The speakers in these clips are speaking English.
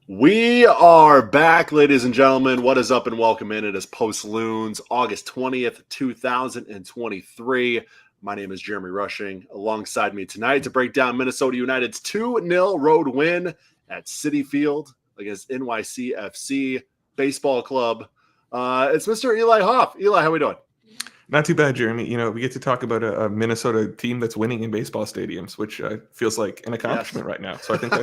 We are back, ladies and gentlemen. What is up and welcome in. It is Post Loons, August 20th, 2023. My name is Jeremy Rushing. Alongside me tonight to break down Minnesota United's 2-0 road win at Citi Field against NYCFC Baseball Club. It's Mr. Eli Hoff. Eli, how we doing? Not too bad, Jeremy. We get to talk about a Minnesota team that's winning in baseball stadiums, which feels like an accomplishment right now. So I think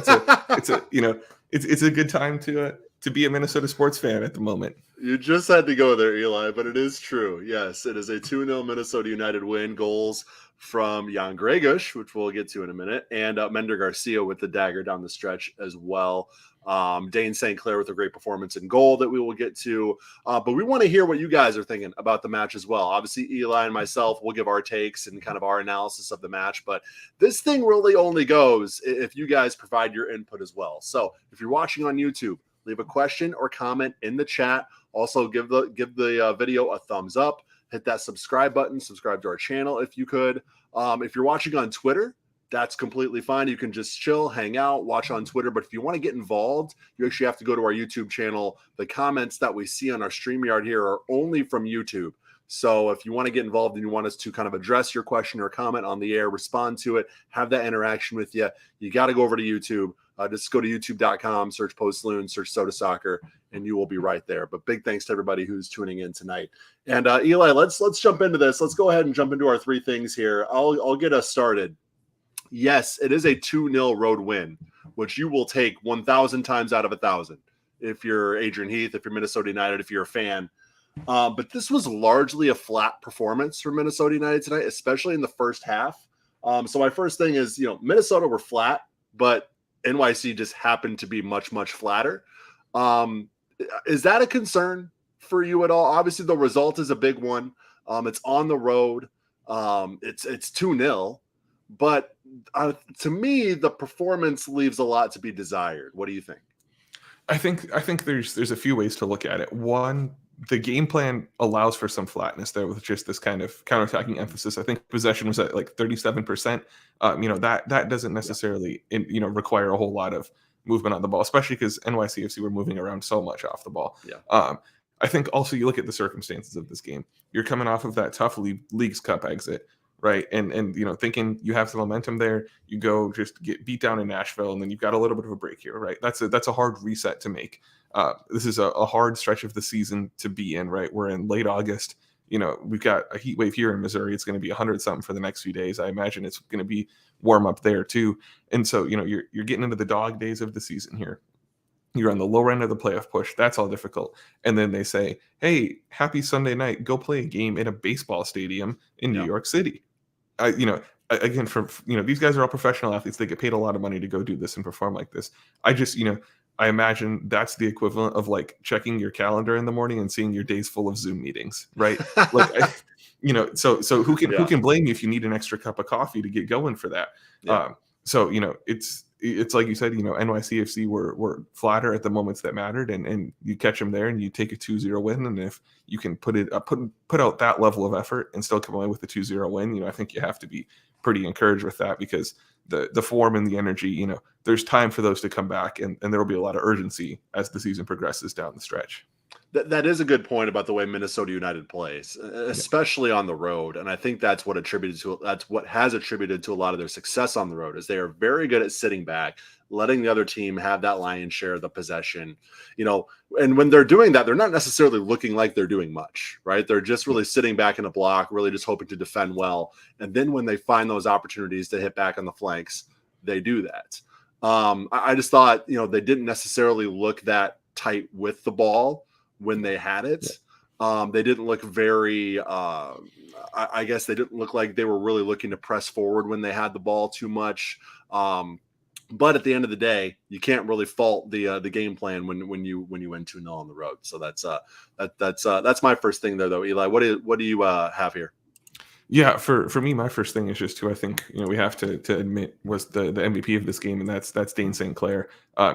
it's a good time to be a Minnesota sports fan at the moment. You just had to go there, Eli, but it is true. Yes, it is a 2-0 Minnesota United win. Goals from Jan Gregush, which we'll get to in a minute, and Mender Garcia with the dagger down the stretch as well. Dane St. Clair with a great performance in goal that we will get to. But we want to hear what you guys are thinking about the match as well. Obviously, Eli and myself will give our takes and kind of our analysis of the match. But this thing really only goes if you guys provide your input as well. So if you're watching on YouTube, leave a question or comment in the chat. Also, give the video a thumbs up. Hit that subscribe button. Subscribe to our channel if you could. If you're watching on Twitter, that's completely fine. You can just chill, hang out, watch on Twitter. But if you want to get involved, you actually have to go to our YouTube channel. The comments that we see on our StreamYard here are only from YouTube. So if you want to get involved and you want us to kind of address your question or comment on the air, respond to it, have that interaction with you, you got to go over to YouTube. Just go to youtube.com, search Post Loons, search Sota Soccer, and you will be right there. But big thanks to everybody who's tuning in tonight. And Eli, let's jump into this. Let's go ahead and jump into our three things here. I'll get us started. Yes, it is a 2-0 road win, which you will take 1,000 times out of 1,000 if you're Adrian Heath, if you're Minnesota United, if you're a fan. But this was largely a flat performance for Minnesota United tonight, especially in the first half. So my first thing is, Minnesota were flat, but NYC just happened to be much, much flatter. Is that a concern for you at all? Obviously, the result is a big one. It's on the road. It's 2-0. But to me, the performance leaves a lot to be desired. What do you think? I think there's a few ways to look at it. One, the game plan allows for some flatness there with just this kind of counterattacking emphasis. I think possession was at like 37%. That doesn't necessarily require a whole lot of movement on the ball, especially because NYCFC were moving around so much off the ball. Yeah. I think also you look at the circumstances of this game. You're coming off of that tough Leagues Cup exit. Right. And thinking you have the momentum there, you go just get beat down in Nashville, and then you've got a little bit of a break here. Right. That's a hard reset to make. This is a hard stretch of the season to be in. Right. We're in late August. We've got a heat wave here in Missouri. It's going to be 100-something for the next few days. I imagine it's going to be warm up there, too. And so, you're getting into the dog days of the season here. You're on the lower end of the playoff push. That's all difficult. And then they say, hey, happy Sunday night. Go play a game in a baseball stadium in New York City. Again, these guys are all professional athletes. They get paid a lot of money to go do this and perform like this. I imagine that's the equivalent of like checking your calendar in the morning and seeing your days full of Zoom meetings, right? So who can blame you if you need an extra cup of coffee to get going for that? Yeah. It's like you said, NYCFC were flatter at the moments that mattered, and you catch them there and you take a 2-0 win. And if you can put out that level of effort and still come away with a 2-0 win, I think you have to be pretty encouraged with that, because the form and the energy, there's time for those to come back, and there will be a lot of urgency as the season progresses down the stretch. That is a good point about the way Minnesota United plays, especially on the road. And I think that's what has attributed to a lot of their success on the road, is they are very good at sitting back, letting the other team have that lion's share of the possession. And when they're doing that, they're not necessarily looking like they're doing much, right? They're just really sitting back in a block, really just hoping to defend well. And then when they find those opportunities to hit back on the flanks, they do that. I just thought, they didn't necessarily look that tight with the ball when they had it. They didn't look very, I guess they didn't look like they were really looking to press forward when they had the ball too much. But at the end of the day, you can't really fault the game plan when you win 2-0 on the road. So that's my first thing there, though. Eli, what do you have here? Yeah, for me, my first thing is just who I think we have to admit was the MVP of this game, and that's Dane St. Clair.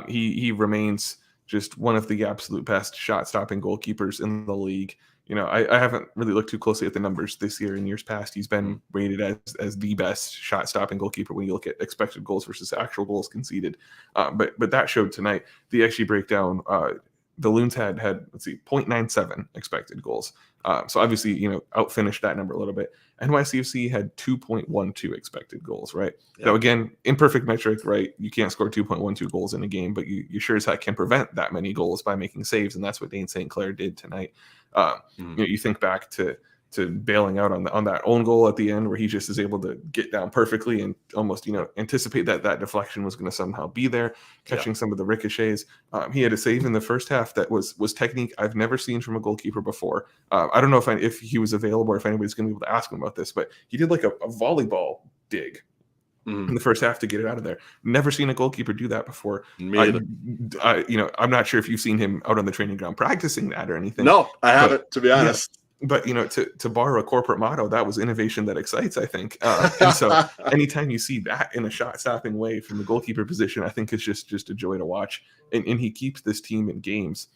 He remains just one of the absolute best shot-stopping goalkeepers in the league. I haven't really looked too closely at the numbers this year. In years past, he's been rated as the best shot stopping goalkeeper when you look at expected goals versus actual goals conceded. But that showed tonight. The XG breakdown, the Loons had let's see 0.97 expected goals. So obviously, outfinished that number a little bit. NYCFC had 2.12 expected goals, right? Yeah. Now, again, imperfect metric, right? You can't score 2.12 goals in a game, but you sure as heck can prevent that many goals by making saves, and that's what Dane St. Clair did tonight. You think back to bailing out on that own goal at the end, where he just is able to get down perfectly and almost anticipate that deflection was going to somehow be there, catching some of the ricochets. He had a save in the first half that was technique I've never seen from a goalkeeper before. I don't know if he was available or if anybody's going to be able to ask him about this, but he did like a volleyball dig in the first half to get it out of there. Never seen a goalkeeper do that before. Me either. I'm not sure if you've seen him out on the training ground practicing that or anything. No, I haven't, to be honest. Yeah. But to borrow a corporate motto, that was innovation that excites, I think. And so anytime you see that in a shot-stopping way from the goalkeeper position, I think it's just a joy to watch. And he keeps this team in games.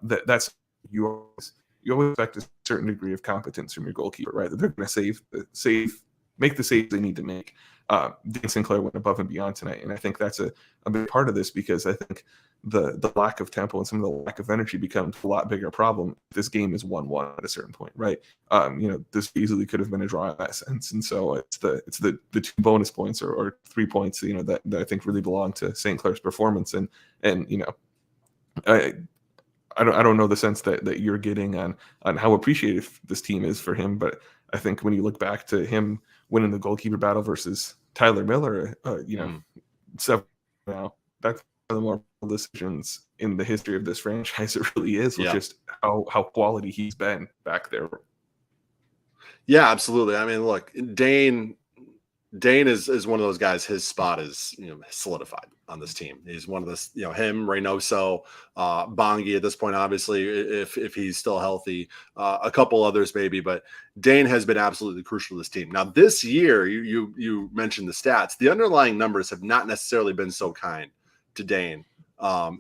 That's you always expect a certain degree of competence from your goalkeeper, right? That they're going to make the saves they need to make. Dane St. Clair went above and beyond tonight, and I think that's a big part of this, because I think the lack of tempo and some of the lack of energy becomes a lot bigger problem. This game is 1-1 at a certain point, right? This easily could have been a draw in that sense, and so it's the 2 bonus points or 3 points, that I think really belong to St. Clair's performance, and I don't know the sense that you're getting on how appreciative this team is for him, but I think when you look back to him winning the goalkeeper battle versus Tyler Miller, several now, that's one of the more decisions in the history of this franchise. It really is, with just how quality he's been back there. Yeah, absolutely. I mean, look, Dane is one of those guys. His spot is solidified on this team. He's one of the him, Reynoso, Bongi at this point, obviously, if he's still healthy, a couple others maybe, but Dane has been absolutely crucial to this team. Now this year, you mentioned the stats. The underlying numbers have not necessarily been so kind to Dane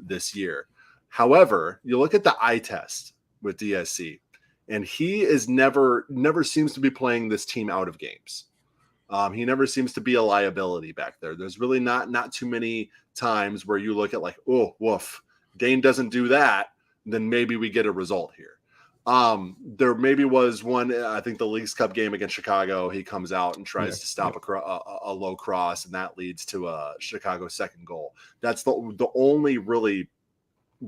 this year. However, you look at the eye test with DSC, and he is never seems to be playing this team out of games. He never seems to be a liability back there. There's really not too many times where you look at like, oh, woof, Dane doesn't do that, then maybe we get a result here. There maybe was one, I think the Leagues Cup game against Chicago, he comes out and tries to stop a low cross, and that leads to a Chicago second goal. That's the only really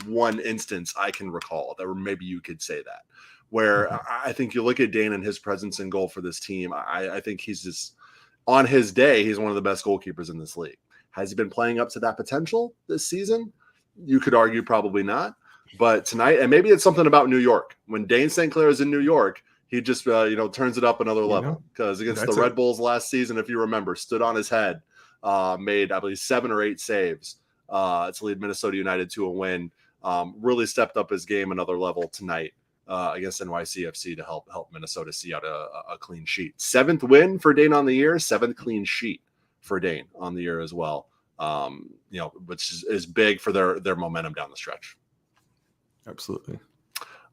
one instance I can recall that maybe you could say that, where I think you look at Dane and his presence in goal for this team. I think he's just, on his day, he's one of the best goalkeepers in this league. Has he been playing up to that potential this season? You could argue probably not. But tonight, and maybe it's something about New York. When Dane St. Clair is in New York, he just turns it up another level. Because against the Red Bulls last season, if you remember, stood on his head, made I believe 7 or 8 saves to lead Minnesota United to a win. Really stepped up his game another level tonight against NYCFC to help Minnesota see out a clean sheet. 7th win for Dane on the year, 7th clean sheet for Dane on the year as well. Which is big for their momentum down the stretch. Absolutely.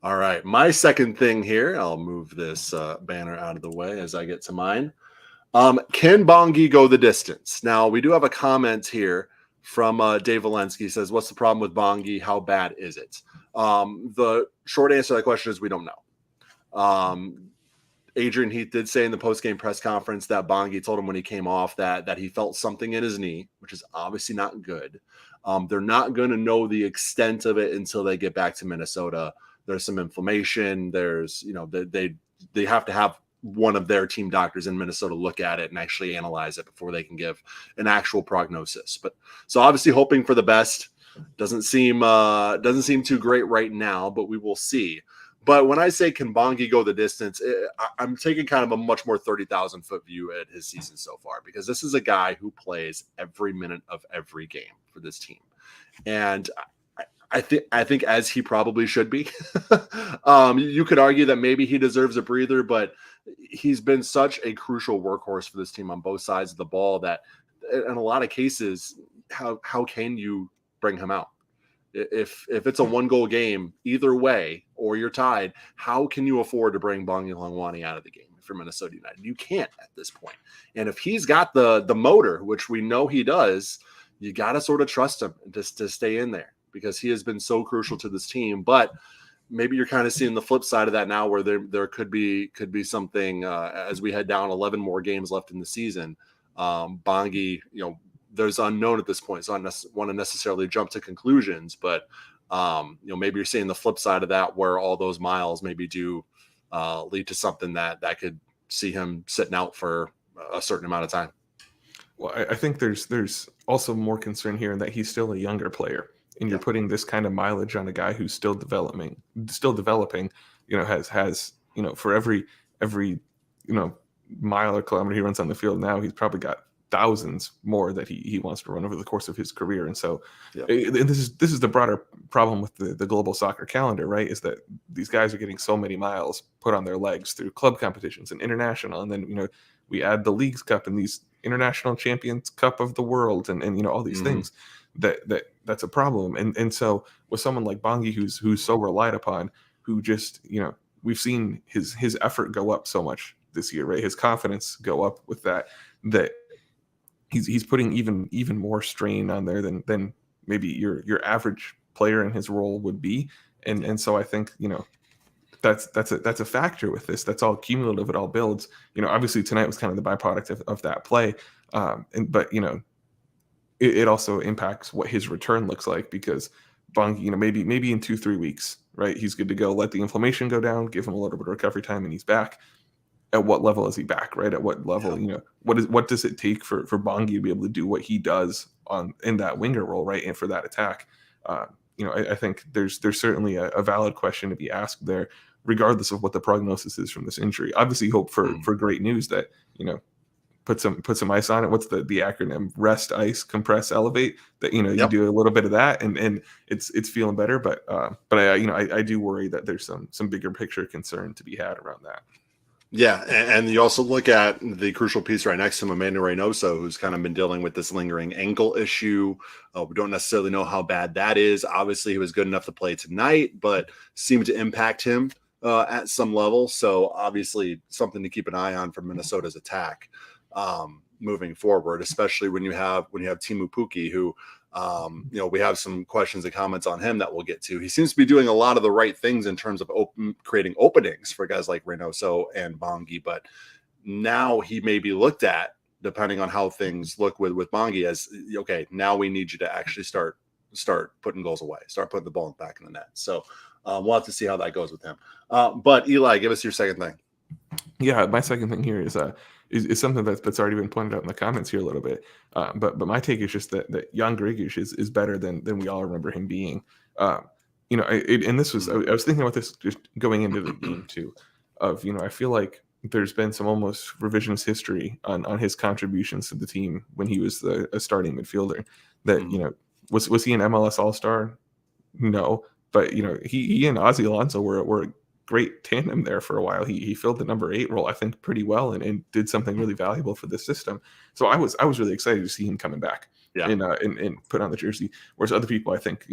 All right. My second thing here, I'll move this banner out of the way as I get to mine. Can Bongi go the distance? Now, we do have a comment here from Dave Valensky. He says, what's the problem with Bongi? How bad is it? The short answer to that question is we don't know. Adrian Heath did say in the post-game press conference that Bongi told him when he came off that he felt something in his knee, which is obviously not good. They're not going to know the extent of it until they get back to Minnesota. There's some inflammation. There's, they have to have one of their team doctors in Minnesota look at it and actually analyze it before they can give an actual prognosis. But so obviously hoping for the best. Doesn't seem too great right now, but we will see. But when I say can Bongi go the distance, I'm taking kind of a much more 30,000 foot view at his season so far, because this is a guy who plays every minute of every game for this team, and I think as he probably should be. You could argue that maybe he deserves a breather, but he's been such a crucial workhorse for this team on both sides of the ball that in a lot of cases, how can you bring him out? If it's a 1-goal game either way, or you're tied, how can you afford to bring Bong Yulongwani out of the game for Minnesota United? You can't at this point. And if he's got the motor, which we know he does, you got to sort of trust him just to stay in there because he has been so crucial to this team. But maybe you're kind of seeing the flip side of that now, where there could be something as we head down 11 more games left in the season. Bongi, there's unknown at this point, so I don't want to necessarily jump to conclusions, but maybe you're seeing the flip side of that, where all those miles maybe do lead to something that could see him sitting out for a certain amount of time. Well, I think there's also more concern here in that he's still a younger player, and you're putting this kind of mileage on a guy who's still developing. Has for every mile or kilometer he runs on the field now, he's probably got thousands more that he wants to run over the course of his career. And so this is the broader problem with the global soccer calendar, right? Is that these guys are getting so many miles put on their legs through club competitions and international, and then we add the Leagues Cup and these International Champions Cup of the World and all these things that's a problem. And so with someone like Bongi who's so relied upon, who just we've seen his effort go up so much this year, right? His confidence go up with that he's putting even more strain on there than maybe your average player in his role would be. And so I think that's a factor with this. That's all cumulative. It all builds. Obviously tonight was kind of the byproduct of that play, but it also impacts what his return looks like, because Bongi, maybe in 2-3 weeks, right, he's good to go. Let the inflammation go down, give him a little bit of recovery time, and he's back. At what level is he back, right? At what level, what does it take for Bongi to be able to do what he does in that winger role, right, and for that attack? I think there's certainly a valid question to be asked there, regardless of what the prognosis is from this injury. Obviously, hope for great news that put some ice on it. What's the acronym? Rest, ice, compress, elevate. That you do a little bit of that, and it's feeling better. But I do worry that there's some bigger picture concern to be had around that. Yeah, and you also look at the crucial piece right next to him, Emmanuel Reynoso, who's kind of been dealing with this lingering ankle issue. We don't necessarily know how bad that is. Obviously, he was good enough to play tonight, but seemed to impact him at some level. So obviously something to keep an eye on for Minnesota's attack moving forward, especially when you have Teemu Pukki, who we have some questions and comments on him that we'll get to. He seems to be doing a lot of the right things in terms of creating openings for guys like Reynoso and Bongi, but now he may be looked at, depending on how things look with Bongi, as okay, now we need you to actually start putting goals away, start putting the ball back in the net. So we'll have to see how that goes with him. But Eli, give us your second thing. Yeah, my second thing here is something that's already been pointed out in the comments here a little bit. But my take is just that Jan Gregish is better than we all remember him being. And this was, I was thinking about this just going into the game too, of, I feel like there's been some almost revisionist history on his contributions to the team when he was a starting midfielder. That, was he an MLS All-Star? No. But, he and Ozzy Alonso were a great tandem there for a while. He filled the number 8 role, I think, pretty well and did something really valuable for the system. So I was really excited to see him coming back and put on the jersey. Whereas other people, I think,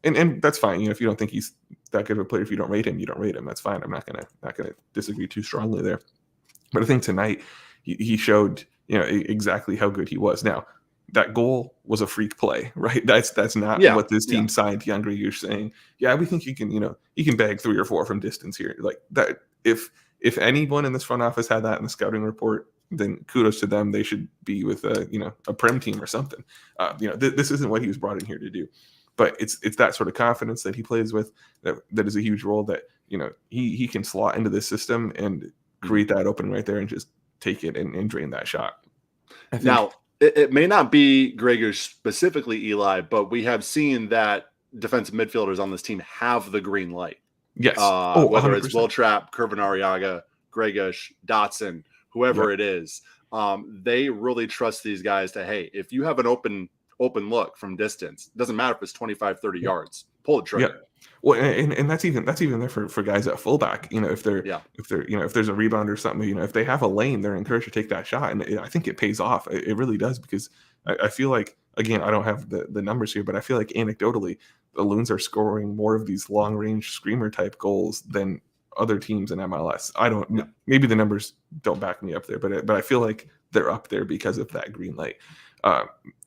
and that's fine. If you don't think he's that good of a player, if you don't rate him, you don't rate him. That's fine. I'm not gonna disagree too strongly there. But I think tonight he showed exactly how good he was. Now, that goal was a freak play, right? That's not what this team signed Jan Gregish saying, we think he can bag 3 or 4 from distance here. Like that, if anyone in this front office had that in the scouting report, then kudos to them. They should be with a Prem team or something. This isn't what he was brought in here to do. But it's that sort of confidence that he plays with that is a huge role that he can slot into this system and create that opening right there and just take it and drain that shot. Now, it may not be Gregish specifically, Eli, but we have seen that defensive midfielders on this team have the green light. Yes. Whether 100%. it's Wiltrap, Kervin Arriaga, Gregish, Dotson, whoever it is, they really trust these guys to, hey, if you have an open look from distance, it doesn't matter if it's 25, 30 yards, pull the trigger. Yeah. Well, and that's even there for guys at fullback. If there's a rebound or something, if they have a lane, they're encouraged to take that shot, and I think it pays off. It really does, because I feel like again, I don't have the numbers here, but I feel like anecdotally, the Loons are scoring more of these long range screamer type goals than other teams in MLS. I don't, Yeah. maybe the numbers don't back me up there, but I feel like they're up there because of that green light.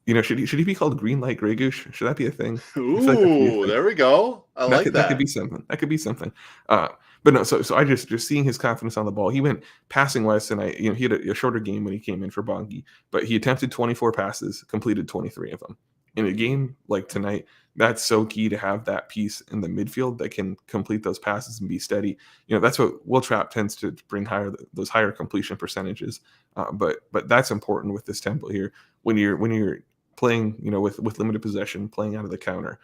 Should he be called Green Light Grey Goose? Should that be a thing? I feel like that could be a Ooh, thing. there we go. I like That could that. be something. That could be something. But no, so I just seeing his confidence on the ball. He went passing wise tonight. He had a shorter game when he came in for Bongi, but he attempted 24 passes, completed 23 of them. In a game like tonight, that's so key to have that piece in the midfield that can complete those passes and be steady. That's what Will Trapp tends to bring those higher completion percentages. But that's important with this tempo here when you're playing, with limited possession, playing out of the counter.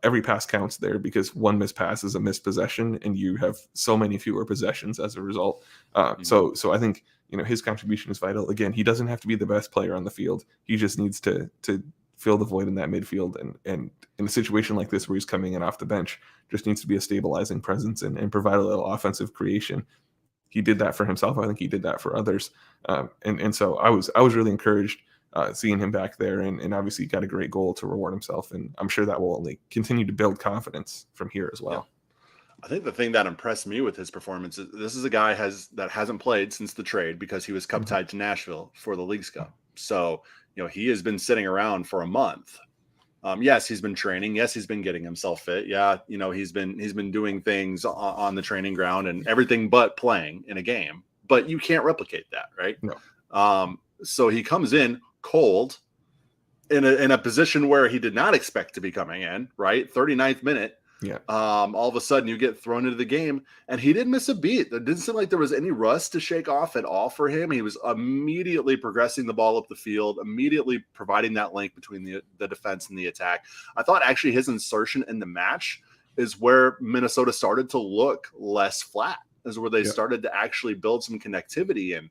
Every pass counts there because one missed pass is a missed possession, and you have so many fewer possessions as a result. So I think his contribution is vital. Again, he doesn't have to be the best player on the field. He just needs to fill the void in that midfield, and in a situation like this where he's coming in off the bench, just needs to be a stabilizing presence and provide a little offensive creation. He did that for himself. I think he did that for others, and so I was really encouraged. Seeing him back there, and obviously got a great goal to reward himself, and I'm sure that will only continue to build confidence from here as well. Yeah. I think the thing that impressed me with his performance is this is a guy that hasn't played since the trade because he was cup tied to Nashville for the Leagues Cup. So he has been sitting around for a month. Yes, he's been training. Yes, he's been getting himself fit. Yeah, he's been doing things on the training ground and everything but playing in a game. But you can't replicate that, right? No. So he comes in cold in a position where he did not expect to be coming in, right? 39th minute. Yeah. All of a sudden you get thrown into the game, and he didn't miss a beat. It didn't seem like there was any rust to shake off at all for him. He was immediately progressing the ball up the field, immediately providing that link between the defense and the attack. I thought actually his insertion in the match is where Minnesota started to look less flat, is where they started to actually build some connectivity and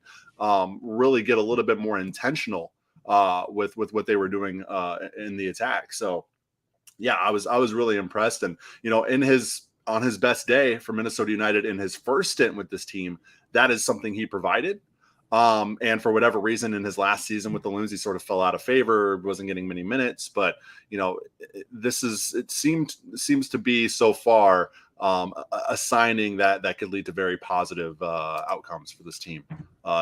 really get a little bit more intentional with what they were doing in the attack. So yeah, I was really impressed. And on his best day for Minnesota United in his first stint with this team, that is something he provided. And for whatever reason in his last season with the Loons, he sort of fell out of favor, wasn't getting many minutes. But it seems to be so far a signing that could lead to very positive outcomes for this team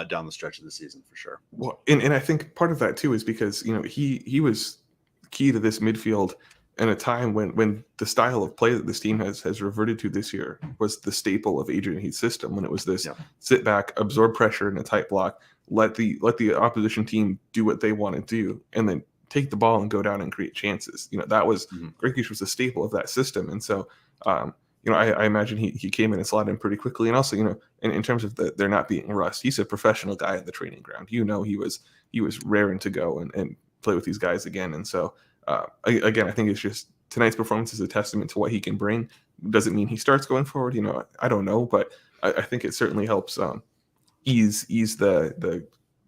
down the stretch of the season for sure. Well, and I think part of that too is because he was key to this midfield in a time when the style of play that this team has reverted to this year was the staple of Adrian Heath's system, when it was this sit back, absorb pressure in a tight block, let the opposition team do what they want to do, and then take the ball and go down and create chances. That was Greg Goose was the staple of that system. And so I imagine he came in and slotted in pretty quickly. And also, in terms of there not being rust, he's a professional guy at the training ground. He was raring to go and play with these guys again. And so again, I think it's just tonight's performance is a testament to what he can bring. Doesn't mean he starts going forward. I don't know, but I think it certainly helps ease the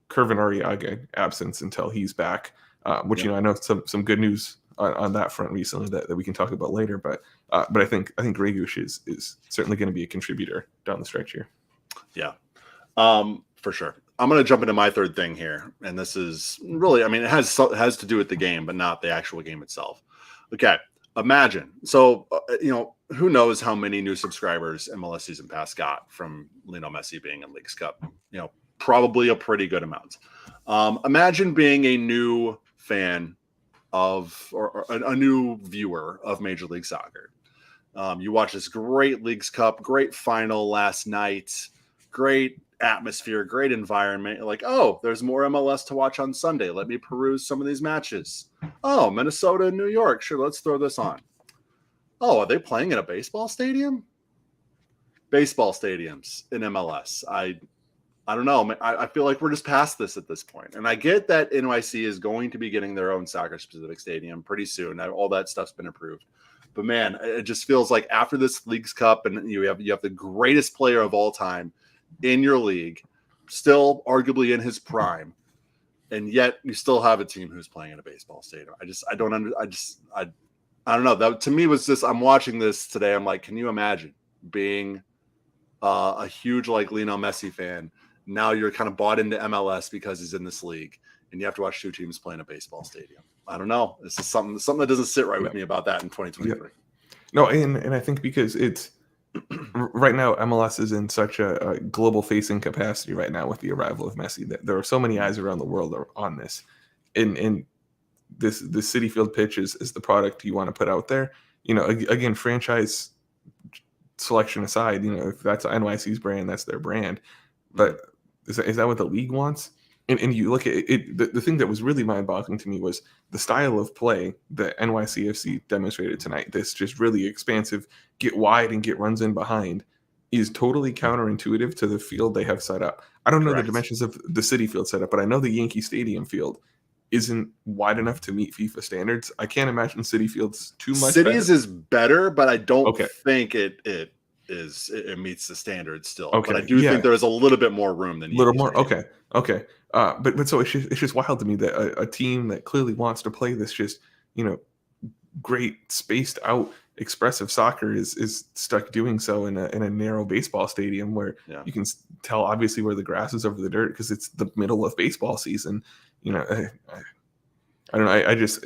Kervin Arriaga absence until he's back. Which I know some good news on that front recently that we can talk about later. But I think Grey Goose is certainly going to be a contributor down the stretch here. Yeah, for sure. I'm going to jump into my third thing here, and this is really, it has to do with the game, but not the actual game itself. Okay, imagine. So, who knows how many new subscribers MLS Season Pass got from Lionel Messi being in Leagues Cup? Probably a pretty good amount. Imagine being a new fan of or a new viewer of Major League Soccer. You watch this great Leagues Cup, great final last night, great atmosphere, great environment. You're like, oh, there's more MLS to watch on Sunday. Let me peruse some of these matches. Oh, Minnesota and New York. Sure, let's throw this on. Oh, are they playing in a baseball stadium? Baseball stadiums in MLS. I don't know. I feel like we're just past this at this point. And I get that NYC is going to be getting their own soccer-specific stadium pretty soon. All that stuff's been approved. But man, it just feels like after this Leagues Cup, and you have the greatest player of all time in your league, still arguably in his prime, and yet you still have a team who's playing in a baseball stadium. I don't know. That to me was just, I'm watching this today. I'm like, can you imagine being a huge Lionel Messi fan? Now you're kind of bought into MLS because he's in this league, and you have to watch two teams play in a baseball stadium. I don't know. This is something that doesn't sit right with me about that in 2023. Yeah. No, and I think because it's right now MLS is in such a global facing capacity right now with the arrival of Messi that there are so many eyes around the world on this, and this Citi Field pitch is the product you want to put out there. Again, franchise selection aside, if that's NYC's brand, that's their brand. But is that what the league wants? And you look at it, the thing that was really mind-boggling to me was the style of play that NYCFC demonstrated tonight. This just really expansive, get wide and get runs in behind, is totally counterintuitive to the field they have set up. I don't know the dimensions of the Citi Field setup, but I know the Yankee Stadium field isn't wide enough to meet FIFA standards. I can't imagine Citi Field's too much. Cities is better, but I don't think it meets the standards still. Okay. But I do think there is a little bit more room than a little more. Okay. But so it's just wild to me that a team that clearly wants to play this just great spaced out expressive soccer is stuck doing so in a narrow baseball stadium where you can tell obviously where the grass is over the dirt because it's the middle of baseball season. I don't know.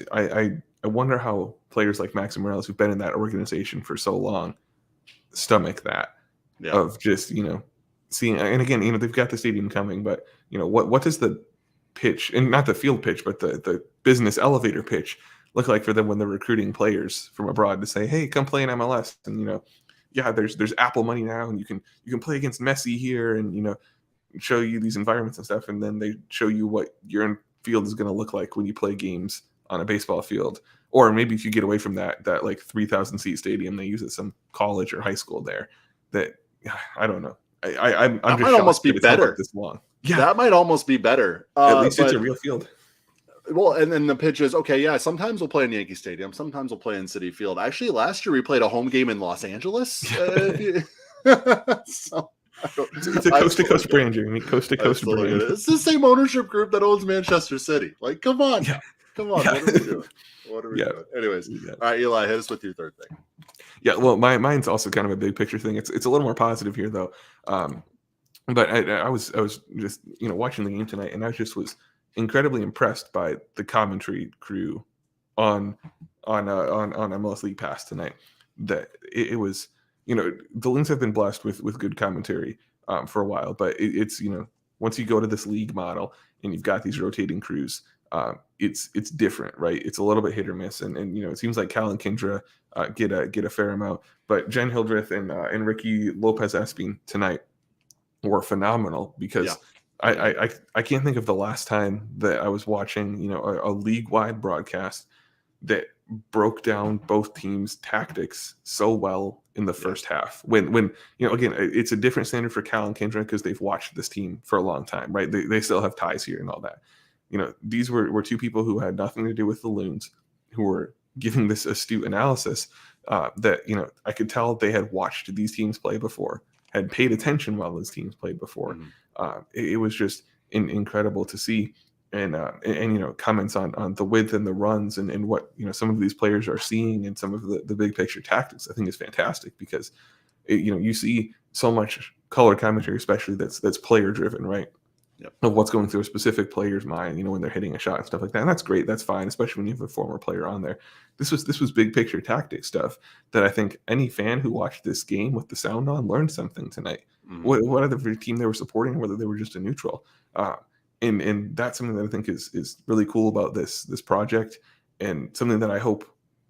I wonder how players like Max and Morales, who've been in that organization for so long, stomach that of just seeing. And again, they've got the stadium coming, but what does the pitch, and not the field pitch, but the business elevator pitch look like for them when they're recruiting players from abroad to say, hey, come play in MLS, and there's Apple money now, and you can play against Messi here, and show you these environments and stuff, and then they show you what your field is going to look like when you play games on a baseball field. Or maybe if you get away from that like 3,000 seat stadium they use at some college or high school there, that I don't know. I'm that just might almost be better this long. Yeah, that might almost be better. At least it's a real field. Well, and then the pitch is okay. Yeah, sometimes we'll play in Yankee Stadium. Sometimes we'll play in Citi Field. Actually, last year we played a home game in Los Angeles. So. It's a coast-to-coast brand, Jeremy. Coast-to-coast brand. It's the same ownership group that owns Manchester City. Like, come on. Yeah. Come on. Yeah. What are we doing? Anyways. All right, Eli, hit us with your third thing. Yeah, well, mine's also kind of a big picture thing. It's a little more positive here, though. But I was just, watching the game tonight, and I just was incredibly impressed by the commentary crew on MLS League Pass tonight. That it was... the Loons have been blessed with good commentary for a while, but it's once you go to this league model and you've got these rotating crews, it's different, right? It's a little bit hit or miss, and it seems like Cal and Kendra get a fair amount, but Jen Hildreth and Ricky Lopez Espin tonight were phenomenal because I can't think of the last time that I was watching a league-wide broadcast that broke down both teams' tactics so well in the first half. When again, it's a different standard for Cal and Kendra because they've watched this team for a long time, right? They still have ties here and all that. These were two people who had nothing to do with the Loons, who were giving this astute analysis that I could tell they had watched these teams play before, had paid attention while those teams played before. It was just incredible to see. And comments on the width and the runs and what some of these players are seeing and some of the big picture tactics, I think is fantastic because you see so much color commentary, especially that's player driven, right? Yep. Of what's going through a specific player's mind, when they're hitting a shot and stuff like that. And that's great, that's fine, especially when you have a former player on there. This was big picture tactic stuff that I think any fan who watched this game with the sound on learned something tonight. What other team they were supporting, whether they were just a neutral. And that's something that I think is really cool about this project, and something that I hope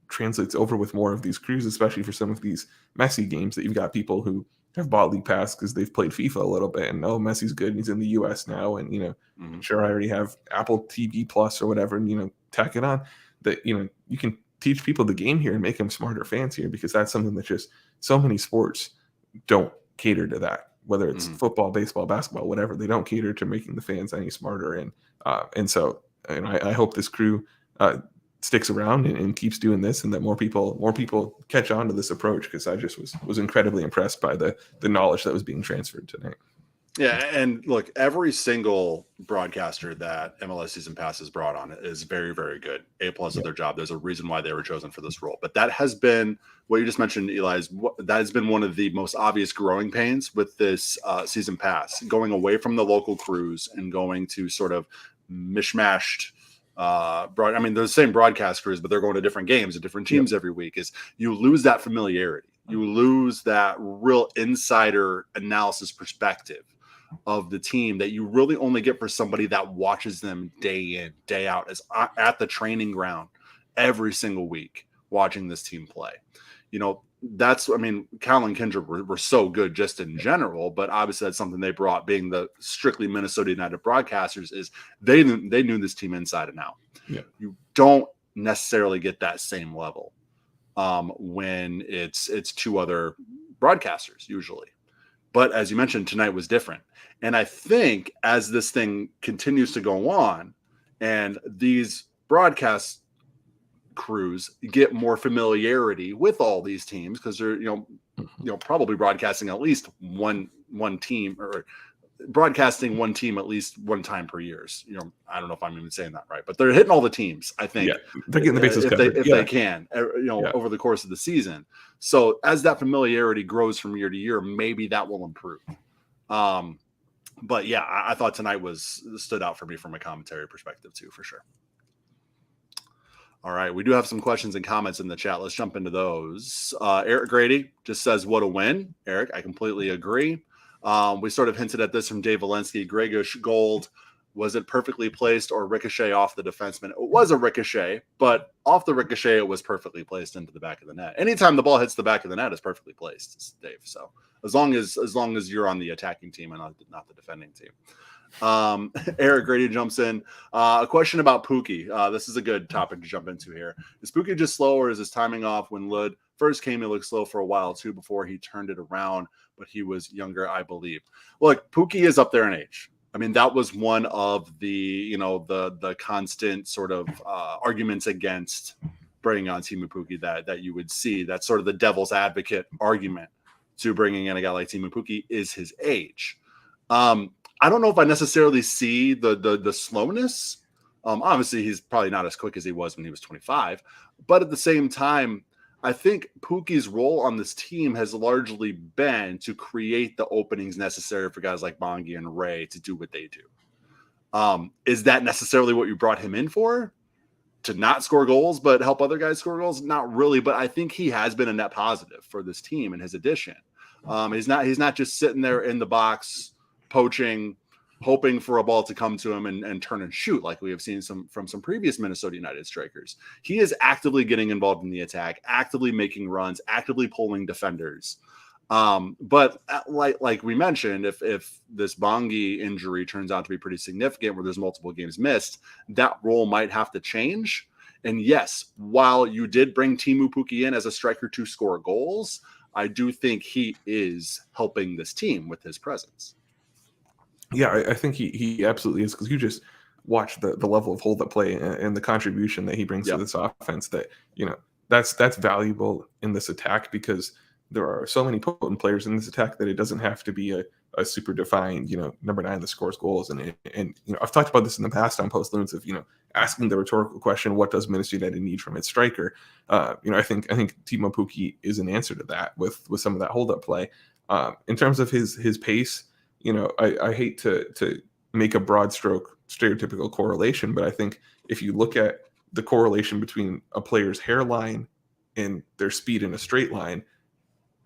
translates over with more of these crews, especially for some of these Messi games that you've got people who have bought League Pass because they've played FIFA a little bit and Messi's good and he's in the US now, and sure, I already have Apple TV Plus or whatever, and tack it on. That you can teach people the game here and make them smarter fans here, because that's something that just so many sports don't cater to that. Whether it's football, baseball, basketball, whatever, they don't cater to making the fans any smarter. And so I hope this crew sticks around and keeps doing this, and that more people catch on to this approach, because I just was incredibly impressed by the knowledge that was being transferred tonight. Yeah, and look, every single broadcaster that MLS Season Pass has brought on is very, very good. A+ at their job. There's a reason why they were chosen for this role. But that has been what you just mentioned, Eli. That has been one of the most obvious growing pains with this Season Pass, going away from the local crews and going to sort of mishmashed they're the same broadcast crews, but they're going to different games and different teams every week. Is you lose that familiarity. You lose that real insider analysis perspective of the team that you really only get for somebody that watches them day in, day out, is at the training ground every single week watching this team play. Cal and Kindred were so good just in general, but obviously that's something they brought, being the strictly Minnesota United broadcasters, is they knew this team inside and out. Yeah. You don't necessarily get that same level when it's two other broadcasters usually. But as you mentioned, tonight was different. And I think as this thing continues to go on and these broadcast crews get more familiarity with all these teams, because they're probably broadcasting at least one team, or broadcasting one team at least one time per year. I don't know if I'm even saying that right, but they're hitting all the teams, I think. Yeah, they're getting the bases covered if they can, over the course of the season. So as that familiarity grows from year to year, maybe that will improve. But yeah, I thought tonight stood out for me from a commentary perspective too, for sure. All right, we do have some questions and comments in the chat. Let's jump into those. Eric Grady just says, what a win. Eric, I completely agree. We sort of hinted at this from Dave Valensky. Gregush gold, was it perfectly placed or ricochet off the defenseman? It was a ricochet, but off the ricochet, it was perfectly placed into the back of the net. Anytime the ball hits the back of the net, it's perfectly placed, Dave. So as long as you're on the attacking team and not the defending team. Eric Grady jumps in. A question about Pookie. This is a good topic to jump into here. Is Pookie just slow, or is his timing off? When Lud first came, he looked slow for a while too before he turned it around, but he was younger, I believe. Look, Pookie is up there in age. That was one of the the constant sort of arguments against bringing on Teemu Pukki that you would see. That's sort of the devil's advocate argument to bringing in a guy like Teemu Pukki, is his age. I don't know if I necessarily see the slowness. Obviously, he's probably not as quick as he was when he was 25. But at the same time, I think Puki's role on this team has largely been to create the openings necessary for guys like Bongi and Ray to do what they do. Is that necessarily what you brought him in for? To not score goals, but help other guys score goals? Not really, but I think he has been a net positive for this team in his addition. He's not just sitting there in the box poaching, hoping for a ball to come to him and turn and shoot like we have seen from some previous Minnesota United strikers. He is actively getting involved in the attack, actively making runs, actively pulling defenders. But like we mentioned, if this Bongi injury turns out to be pretty significant, where there's multiple games missed, that role might have to change. And yes, while you did bring Teemu Pukki in as a striker to score goals, I do think he is helping this team with his presence. Yeah, I think he absolutely is, because you just watch the level of hold-up play and the contribution that he brings to this offense. That that's valuable in this attack, because there are so many potent players in this attack that it doesn't have to be a super defined number 9 that scores goals. And I've talked about this in the past on Post Loons of asking the rhetorical question, what does Minnesota United need from its striker? I think Teemu Pukki is an answer to that with some of that hold-up play. In terms of his pace. I hate to make a broad stroke stereotypical correlation, but I think if you look at the correlation between a player's hairline and their speed in a straight line,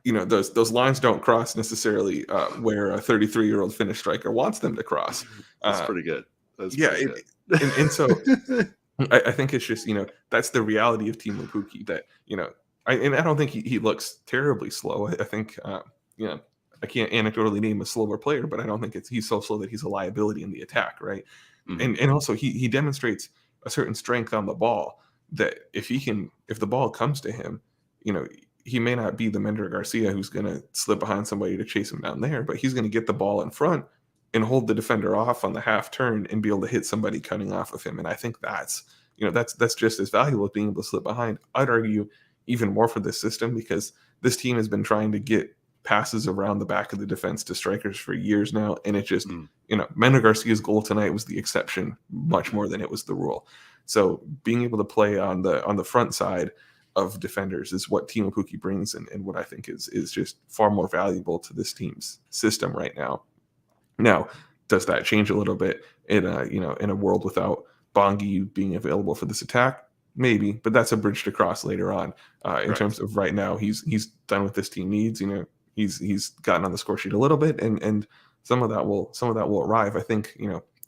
those lines don't cross necessarily where a 33-year-old Finnish striker wants them to cross. That's pretty good. That's pretty good. And so I think it's just, that's the reality of Teemu Pukki, that, I don't think he looks terribly slow. I think, I can't anecdotally name a slower player, but I don't think he's so slow that he's a liability in the attack, right? Mm-hmm. And also he demonstrates a certain strength on the ball, that if the ball comes to him, he may not be the Mender Garcia who's going to slip behind somebody to chase him down there, but he's going to get the ball in front and hold the defender off on the half turn and be able to hit somebody cutting off of him. And I think that's just as valuable as being able to slip behind. I'd argue even more for this system, because this team has been trying to get passes around the back of the defense to strikers for years now, and it just Mender Garcia's goal tonight was the exception much more than it was the rule. So being able to play on the front side of defenders is what Teemu Pukki brings, and what I think is just far more valuable to this team's system right now. Now, does that change a little bit in a world without Bongi being available for this attack? Maybe, but that's a bridge to cross later on. In terms of right now, he's done what this team needs. He's gotten on the score sheet a little bit, and some of that will arrive. I think,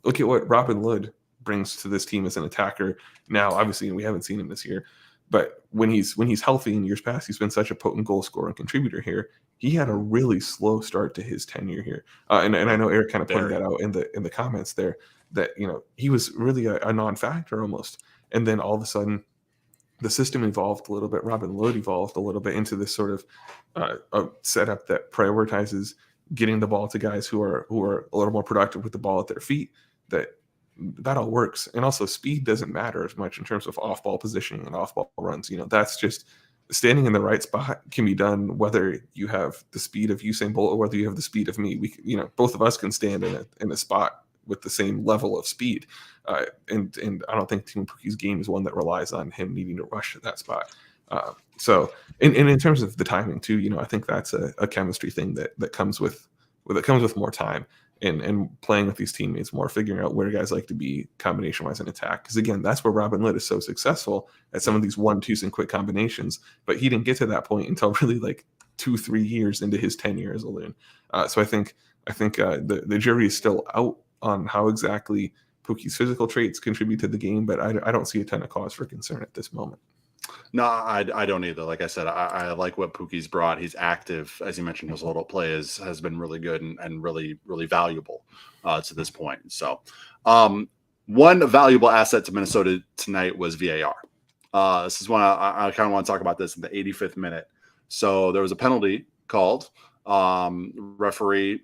look at what Robin Lod brings to this team as an attacker. Now, obviously, we haven't seen him this year, but when he's healthy in years past, he's been such a potent goal scorer and contributor here. He had a really slow start to his tenure here, and I know Eric kind of pointed that out in the comments there, that he was really a non-factor almost, and then all of a sudden the system evolved a little bit. Robin Lod evolved a little bit into this sort of a setup that prioritizes getting the ball to guys who are a little more productive with the ball at their feet. That all works, and also speed doesn't matter as much in terms of off-ball positioning and off-ball runs. That's just standing in the right spot can be done whether you have the speed of Usain Bolt or whether you have the speed of me. We, both of us can stand in a spot with the same level of speed, and I don't think Teemu Pukki's game is one that relies on him needing to rush to that spot. So, in terms of the timing too, I think that's a chemistry thing that comes with more time. And playing with these teammates more, figuring out where guys like to be combination-wise in attack. Because again, that's where Robin Lod is so successful at some of these 1-2s and quick combinations. But he didn't get to that point until really like 2-3 years into his tenure as a Loon. So I think the jury is still out on how exactly Pukki's physical traits contribute to the game, but I don't see a ton of cause for concern at this moment. No, I don't either. Like I said, I like what Pukki's brought. He's active. As you mentioned, his little play has been really good and really, really valuable to this point. So one valuable asset to Minnesota tonight was VAR. This is one I kind of want to talk about this in the 85th minute. So there was a penalty called. Referee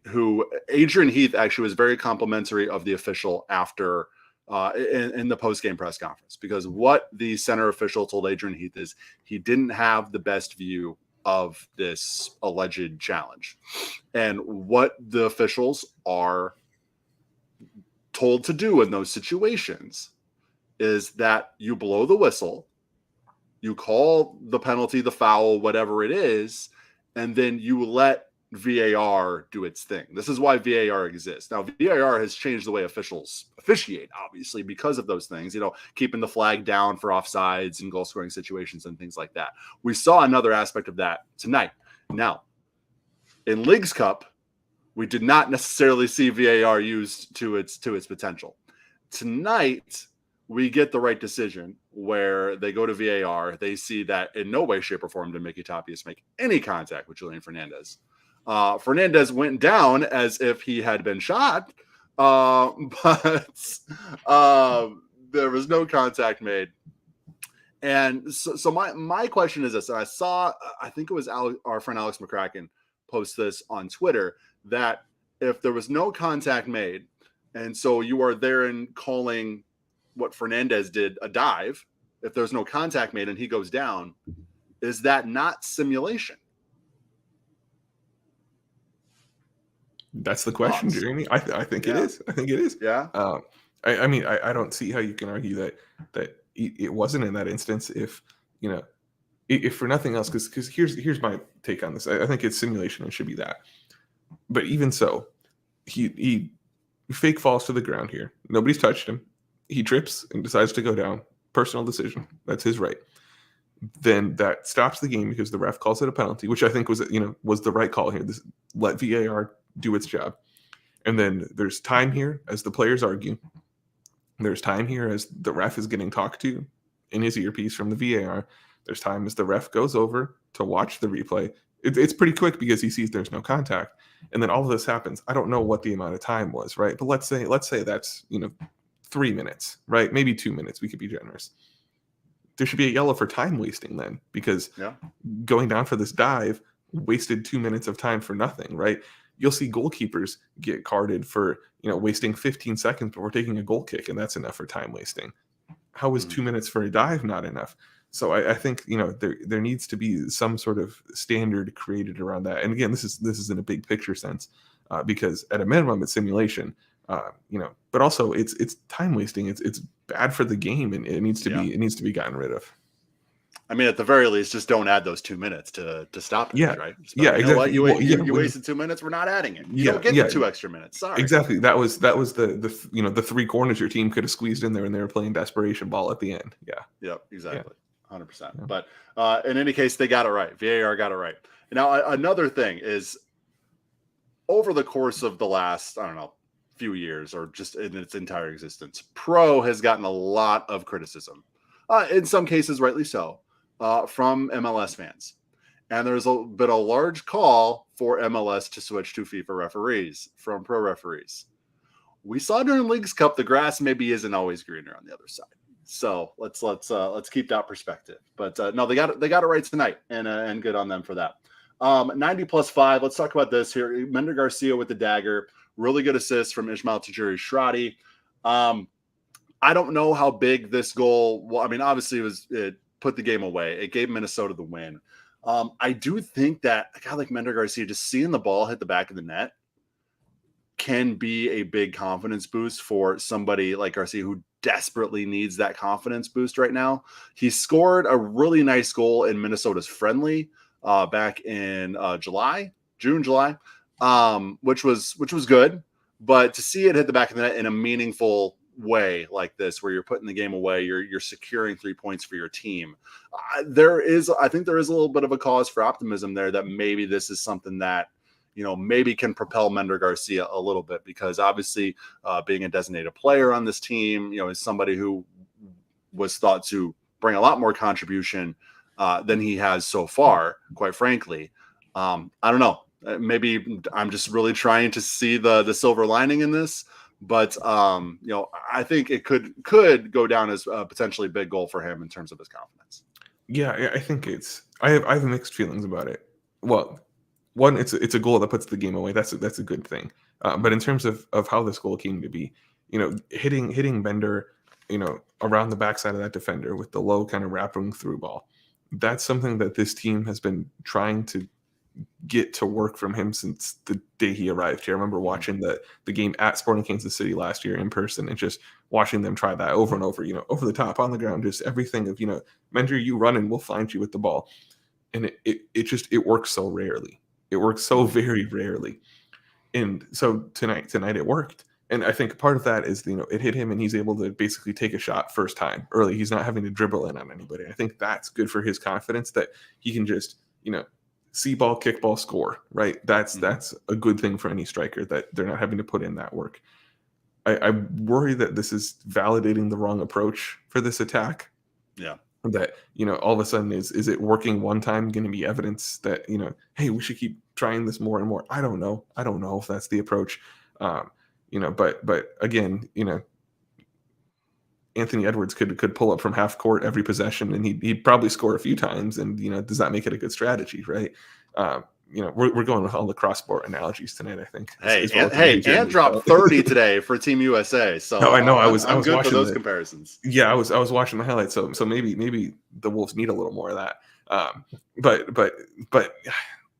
Adrian Heath actually was very complimentary of the official after in the post-game press conference, because what the center official told Adrian Heath is he didn't have the best view of this alleged challenge. And what the officials are told to do in those situations is that you blow the whistle, you call the penalty, the foul, whatever it is, and then you let VAR do its thing. This is why VAR exists. Now, VAR has changed the way officials officiate, obviously, because of those things, keeping the flag down for offsides and goal scoring situations and things like that. We saw another aspect of that tonight. Now, in Leagues Cup, we did not necessarily see VAR used to its potential. Tonight, we get the right decision where they go to VAR. They see that in no way, shape, or form did Mickey Tapias make any contact with Julian Fernandez. Fernandez went down as if he had been shot, but there was no contact made. And so my question is this. I think it was our friend Alex McCracken post this on Twitter, that if there was no contact made, and so you are there and calling what Fernandez did a dive, if there's no contact made and he goes down, is that not simulation? That's the question, Jeremy. I think it is. I think it is. Yeah. I mean, I don't see how you can argue that it wasn't in that instance if for nothing else, because here's my take on this. I think it's simulation and should be that. But even so, he fake falls to the ground here. Nobody's touched him. He trips and decides to go down. Personal decision. That's his right. Then that stops the game because the ref calls it a penalty, which I think was the right call here. Let VAR do its job. And then there's time here as the players argue. There's time here as the ref is getting talked to in his earpiece from the VAR. There's time as the ref goes over to watch the replay. It's pretty quick because he sees there's no contact. And then all of this happens. I don't know what the amount of time was, right? But let's say that's 3 minutes, right? Maybe 2 minutes. We could be generous. There should be a yellow for time wasting then, because going down for this dive wasted 2 minutes of time for nothing, right? You'll see goalkeepers get carded for wasting 15 seconds before taking a goal kick, and that's enough for time wasting. How is 2 minutes for a dive not enough? So I think there needs to be some sort of standard created around that. And again, this is in a big picture sense, because at a minimum it's simulation, but also it's time wasting. It's bad for the game, and it needs to be gotten rid of. I mean, at the very least, just don't add those 2 minutes to stoppage, Yeah, right? Just yeah, you know what, exactly. Well, yeah, you wasted 2 minutes. We're not adding it. You yeah, don't get yeah, the 2 extra minutes. Sorry. exactly. That was the 3 corners your team could have squeezed in there, and they were playing desperation ball at the end. Yeah, Yep, yeah, exactly. 100%. yeah. But in any case, they got it right. VAR got it right. Now, another thing is over the course of the last, I don't know, few years or just in its entire existence, Pro has gotten a lot of criticism, in some cases, rightly so, from MLS fans. And there's been a large call for MLS to switch to FIFA referees from pro referees. We saw during Leagues Cup the grass maybe isn't always greener on the other side. So let's keep that perspective. But no, they got it right tonight, and good on them for that. 90+5. Let's talk about this here. Mender Garcia with the dagger. Really good assist from Ismail Tajiri Shradi. I don't know how big this goal. Well, I mean, obviously it put the game away. It gave Minnesota the win. I do think that a guy like Mender Garcia just seeing the ball hit the back of the net can be a big confidence boost for somebody like Garcia who desperately needs that confidence boost right now. He scored a really nice goal in Minnesota's friendly back in June, July, which was good. But to see it hit the back of the net in a meaningful way like this, where you're putting the game away, you're securing 3 points for your team. I think there is a little bit of a cause for optimism there that maybe this is something that maybe can propel Mender Garcia a little bit, because obviously being a designated player on this team, is somebody who was thought to bring a lot more contribution than he has so far, quite frankly. I don't know. Maybe I'm just really trying to see the silver lining in this, but I think it could go down as a potentially big goal for him in terms of his confidence. Yeah, I think I have mixed feelings about it. Well, one, it's a goal that puts the game away. That's a good thing. But in terms of how this goal came to be, hitting Bender, around the backside of that defender with the low kind of wrapping through ball, that's something that this team has been trying to get to work from him since the day he arrived here. I remember watching the game at Sporting Kansas City last year in person and just watching them try that over and over, over the top, on the ground, just everything of, Mender, you run and we'll find you with the ball. And it works so rarely. It works so very rarely. And so tonight it worked. And I think part of that is, it hit him and he's able to basically take a shot first time early. He's not having to dribble in on anybody. I think that's good for his confidence, that he can just, see ball, kick ball, score, right? That's a good thing for any striker, that they're not having to put in that work. I worry that this is validating the wrong approach for this attack. Yeah. That, all of a sudden is it working one time going to be evidence that, hey, we should keep trying this more and more. I don't know if that's the approach. But again, Anthony Edwards could pull up from half court every possession and he'd probably score a few times. And, does that make it a good strategy? Right. We're going with all the cross-sport analogies tonight, I think. And dropped 30 today for Team USA. So no, I know I was good watching for those comparisons. Yeah, I was watching the highlights. So maybe the Wolves need a little more of that. But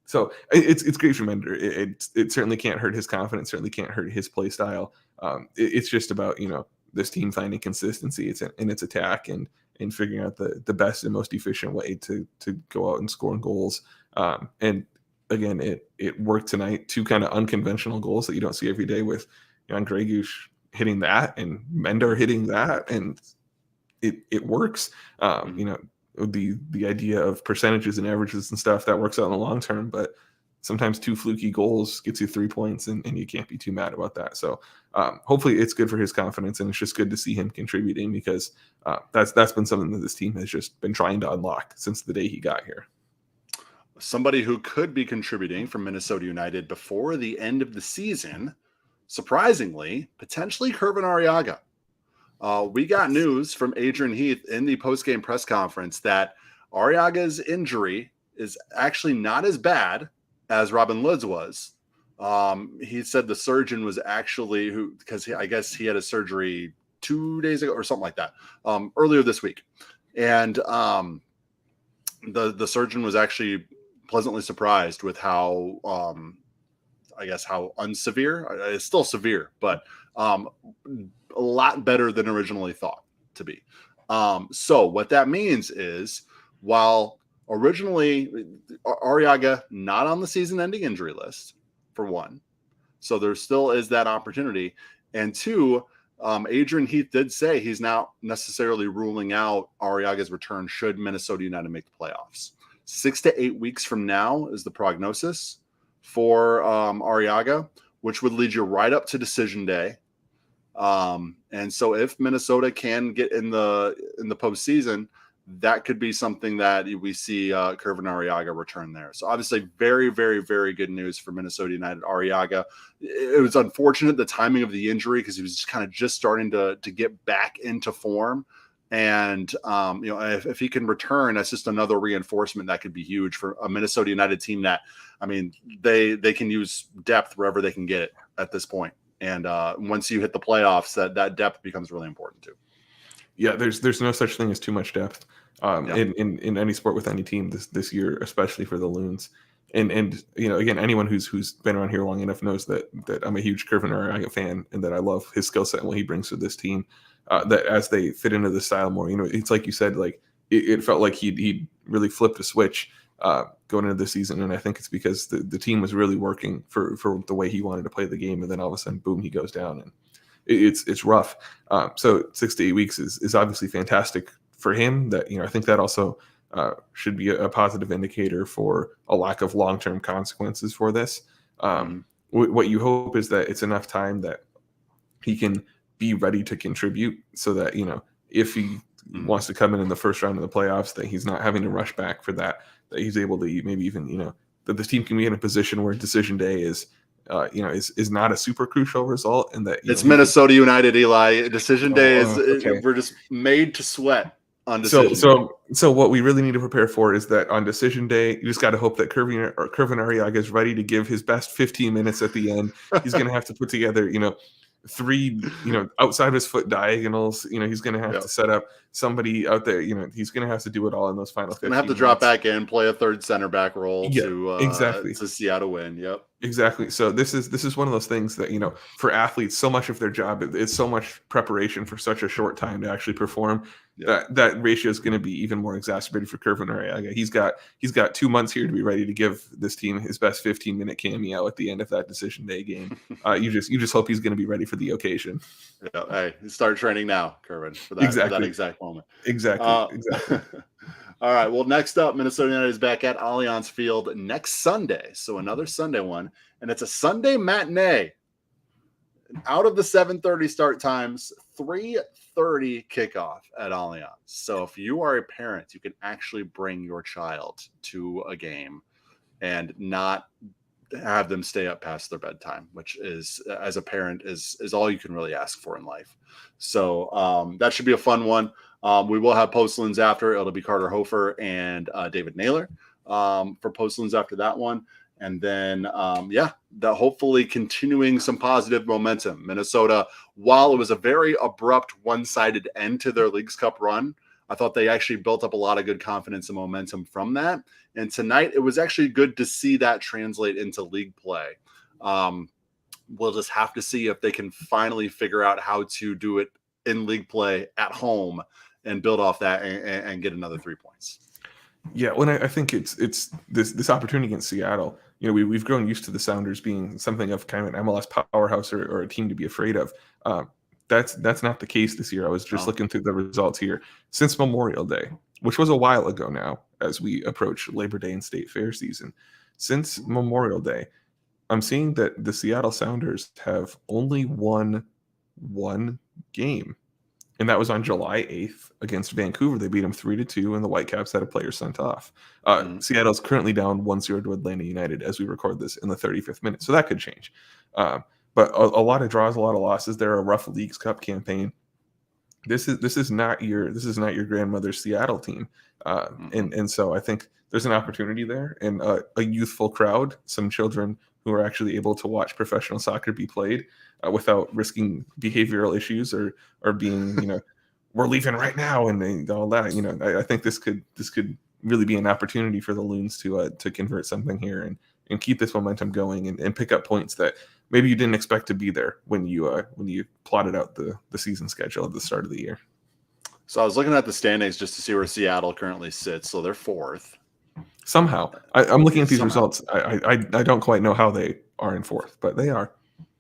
so it's great for Mender. It certainly can't hurt his confidence. Certainly can't hurt his play style. It's just about this team finding consistency. It's in its attack and figuring out the best and most efficient way to go out and score goals. And again, it worked tonight. 2 kind of unconventional goals that you don't see every day, with Jan Gregush hitting that and Mender hitting that, and it works. The idea of percentages and averages and stuff, that works out in the long term, but sometimes 2 fluky goals gets you 3 points, and you can't be too mad about that. So hopefully it's good for his confidence, and it's just good to see him contributing, because that's been something that this team has just been trying to unlock since the day he got here. Somebody who could be contributing from Minnesota United before the end of the season, surprisingly, potentially Kervin Arriaga. We got news from Adrian Heath in the post-game press conference that Arriaga's injury is actually not as bad as Robin Lood's was. He said the surgeon was actually because I guess he had a surgery 2 days ago or something like that, earlier this week. And the surgeon was actually pleasantly surprised with how, how unsevere. It's still severe, but a lot better than originally thought to be. So what that means is while originally Arriaga not on the season-ending injury list, for one. So there still is that opportunity. And two, Adrian Heath did say he's not necessarily ruling out Arriaga's return should Minnesota United make the playoffs. 6 to 8 weeks from now is the prognosis for Arriaga, which would lead you right up to decision day. And so if Minnesota can get in the postseason, that could be something that we see Kervin Arriaga return there. So obviously very, very, very good news for Minnesota United. Arriaga, it was unfortunate the timing of the injury because he was just kind of just starting to get back into form. And, if he can return, that's just another reinforcement that could be huge for a Minnesota United team that, I mean, they can use depth wherever they can get it at this point. And once you hit the playoffs, that depth becomes really important too. Yeah, there's no such thing as too much depth in any sport with any team this year, especially for the Loons. And again, anyone who's been around here long enough knows that I'm a huge Kervin Arriaga fan and that I love his skill set and what he brings to this team. That as they fit into the style more, it's like you said, like it felt like he really flipped a switch going into the season, and I think it's because the team was really working for the way he wanted to play the game, and then all of a sudden, boom, he goes down, and it's rough. So 6 to 8 weeks is obviously fantastic for him. That I think that also should be a positive indicator for a lack of long-term consequences for this. What you hope is that it's enough time that he can be ready to contribute, so that if he wants to come in the first round of the playoffs, that he's not having to rush back for that he's able to maybe even that the team can be in a position where decision day is not a super crucial result, and that it's Minnesota United, Eli. Decision day is okay. We're just made to sweat on decision day. So what we really need to prepare for is that on decision day, you just got to hope that Kervin Arriaga is ready to give his best 15 minutes at the end. He's going to have to put together 3 outside of his foot diagonals. He's going to have to set up somebody out there. He's going to have to do it all in those final 15 minutes. Going to have to drop back in, play a third center back role exactly to Seattle win. Yep. Exactly. So this is one of those things that for athletes, so much of their job, it's so much preparation for such a short time to actually perform. That ratio is going to be even more exacerbated for Kervin Arriaga. He's got 2 months here to be ready to give this team his best 15-minute cameo at the end of that decision day game. You just hope he's going to be ready for the occasion. Yeah, hey, start training now, Kervin, for that exact moment. Exactly. All right. Well, next up, Minnesota United is back at Allianz Field next Sunday. So another Sunday one, and it's a Sunday matinee. Out of the 7:30 start times, 3:30 kickoff at Allianz. So if you are a parent, you can actually bring your child to a game and not have them stay up past their bedtime, which is, as a parent, is all you can really ask for in life. So that should be a fun one. We will have Postlands after. It'll be Carter Hofer and David Naylor for Postlands after that one. And then, that hopefully continuing some positive momentum. Minnesota, while it was a very abrupt one-sided end to their Leagues Cup run, I thought they actually built up a lot of good confidence and momentum from that. And tonight, it was actually good to see that translate into league play. We'll just have to see if they can finally figure out how to do it in league play at home and build off that and get another 3 points. Yeah, when I think it's this opportunity against Seattle. We've grown used to the Sounders being something of kind of an MLS powerhouse or a team to be afraid of. That's not the case this year. I was just looking through the results here since Memorial Day, which was a while ago now, as we approach Labor Day and State Fair season. Since Memorial Day, I'm seeing that the Seattle Sounders have only won one game. And that was on July 8th against Vancouver. They beat them 3-2, and the Whitecaps had a player sent off. Seattle's currently down 1-0 to Atlanta United as we record this in the 35th minute, so that could change. But a lot of draws, a lot of losses. They're a rough Leagues Cup campaign. This is not your grandmother's Seattle team, and so I think there's an opportunity there, and a youthful crowd, some children who are actually able to watch professional soccer be played without risking behavioral issues or being, we're leaving right now and all that. I think this could really be an opportunity for the Loons to convert something here and keep this momentum going and pick up points that maybe you didn't expect to be there when you plotted out the season schedule at the start of the year. So I was looking at the standings just to see where Seattle currently sits. So they're fourth. Somehow, I'm looking at these Somehow. results. I don't quite know how they are in fourth, but they are.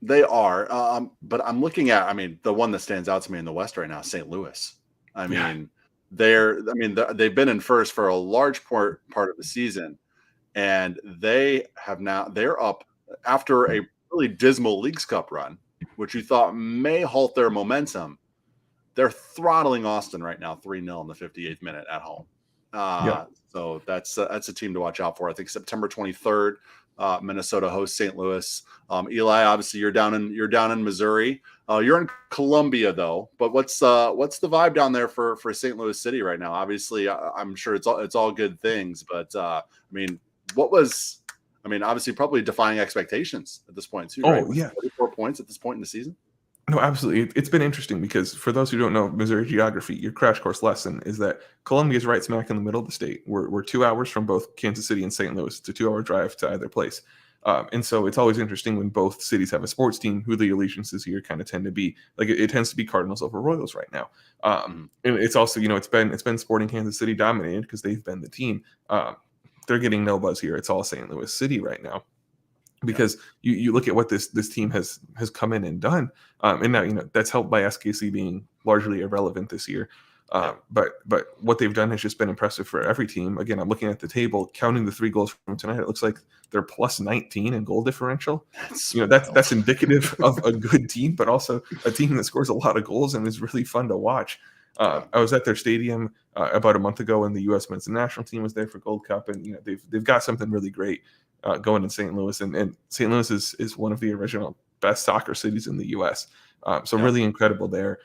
They are. But I'm looking at, I mean, the one that stands out to me in the West right now is St. Louis. I Yeah. mean, they've been in first for a large part of the season, and they're up after a really dismal Leagues Cup run, which you thought may halt their momentum. They're throttling Austin right now, 3-0 in the 58th minute at home. Yeah. So that's a team to watch out for. I think September 23rd, Minnesota hosts St. Louis. Eli, obviously you're down in Missouri. You're in Columbia though. But what's the vibe down there for St. Louis City right now? Obviously, I'm sure it's all good things. But I mean, obviously probably defying expectations at this point too, right? Oh, yeah. 44 points at this point in the season. No, absolutely. It's been interesting because for those who don't know Missouri geography, your crash course lesson is that Columbia is right smack in the middle of the state. We're 2 hours from both Kansas City and St. Louis. It's a 2-hour drive to either place. And so it's always interesting when both cities have a sports team who the allegiances here kind of tend to be. Like it tends to be Cardinals over Royals right now. And it's also, it's been Sporting Kansas City dominated because they've been the team. They're getting no buzz here. It's all St. Louis City right now. Because you look at what this team has come in and done, and now that's helped by SKC being largely irrelevant this year. But what they've done has just been impressive for every team. Again, I'm looking at the table, counting the 3 goals from tonight. It looks like they're plus 19 in goal differential. That's indicative of a good team, but also a team that scores a lot of goals and is really fun to watch. I was at their stadium about a month ago when the U.S. men's national team was there for Gold Cup, and they've got something really great going in St. Louis, and St. Louis is one of the original best soccer cities in the U.S. Really incredible there,